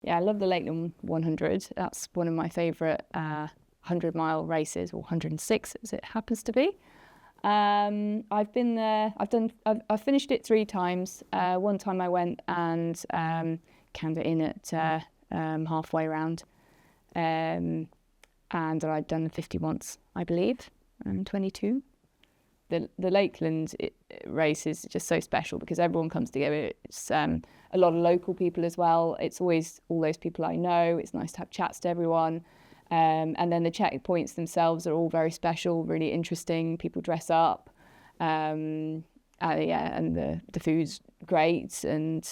Yeah, I love the Lakeland 100. That's one of my favourite 100-mile races, or 106 as it happens to be. I've been there. I've finished it 3 times. One time I went and canned it in at halfway round, and I'd done the 50 once, I believe, 22. The Lakeland race is just so special because everyone comes together. It's a lot of local people as well. It's always all those people I know. It's nice to have chats to everyone. And then the checkpoints themselves are all very special, really interesting. People dress up. And the food's great, and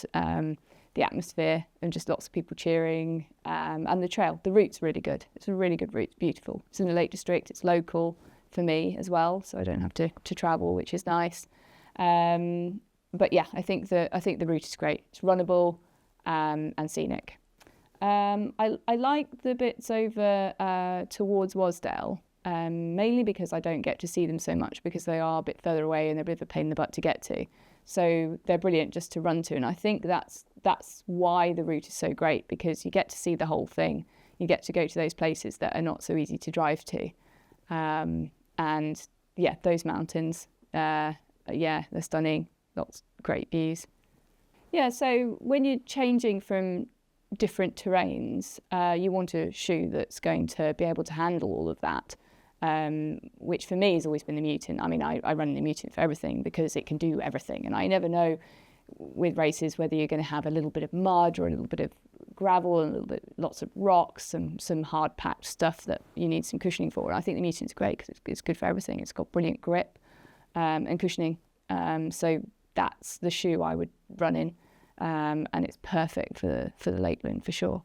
the atmosphere, and just lots of people cheering. And the trail, the route's really good. It's a really good route, it's beautiful. It's in the Lake District, it's local for me as well, so I don't have to travel, which is nice. But yeah, I think the route is great. It's runnable and scenic. I like the bits over towards Wasdale, mainly because I don't get to see them so much because they are a bit further away and they're a bit of a pain in the butt to get to. So they're brilliant just to run to, and I think that's why the route is so great, because you get to see the whole thing. You get to go to those places that are not so easy to drive to. And yeah, those mountains, they're stunning. Lots of great views. Yeah, so when you're changing from different terrains, you want a shoe that's going to be able to handle all of that, which for me has always been the Mutant. I mean, I run the Mutant for everything because it can do everything, and I never know with races whether you're going to have a little bit of mud or a little bit of gravel and lots of rocks and some hard packed stuff that you need some cushioning for. And I think the Mutant's great because it's good for everything. It's got brilliant grip and cushioning, so that's the shoe I would run in, and it's perfect for the Lakeland for sure.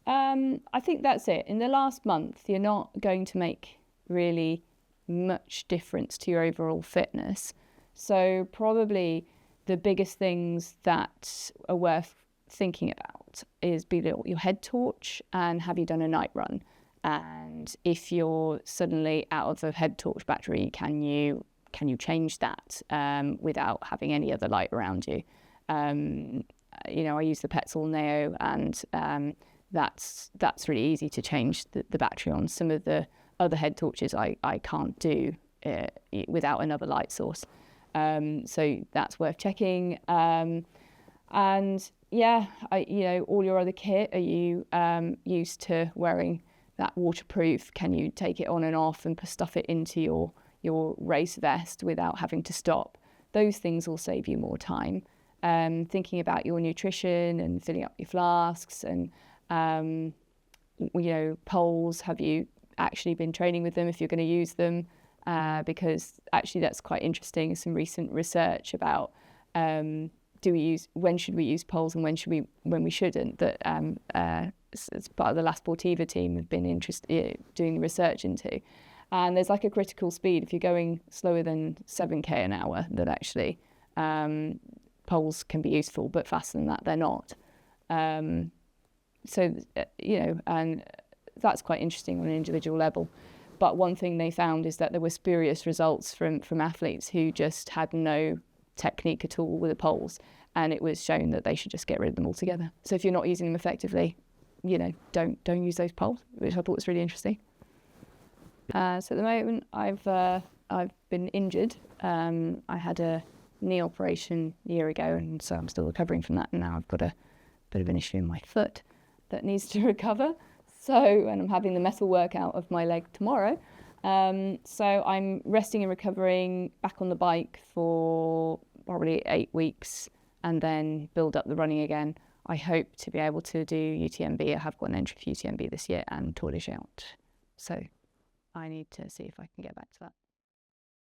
I think that's it. In the last month, you're not going to make really much difference to your overall fitness, so probably the biggest things that are worth thinking about is your head torch, and have you done a night run? And if you're suddenly out of the head torch battery, can you change that without having any other light around you? I use the Petzl Neo, and that's really easy to change the battery on. Some of the other head torches I can't do without another light source. So that's worth checking. And yeah, all your other kit, are you used to wearing that waterproof? Can you take it on and off and stuff it into your race vest without having to stop? Those things will save you more time. Thinking about your nutrition and filling up your flasks, and poles. Have you actually been training with them if you're going to use them? Because actually that's quite interesting. Some recent research about when should we use poles and when we shouldn't. That as part of the La Sportiva team have been doing the research into. And there's like a critical speed if you're going slower than 7k an hour. That actually poles can be useful, but faster than that they're not. And that's quite interesting on an individual level. But one thing they found is that there were spurious results from athletes who just had no technique at all with the poles, and it was shown that they should just get rid of them altogether. So if you're not using them effectively, don't use those poles, which I thought was really interesting. So at the moment, I've been injured. I had a knee operation a year ago, and so I'm still recovering from that. And now I've got a bit of an issue in my foot that needs to recover. And I'm having the metal workout of my leg tomorrow. So I'm resting and recovering, back on the bike for probably 8 weeks, and then build up the running again. I hope to be able to do UTMB. I have got an entry for UTMB this year and Tour de Géant. So I need to see if I can get back to that.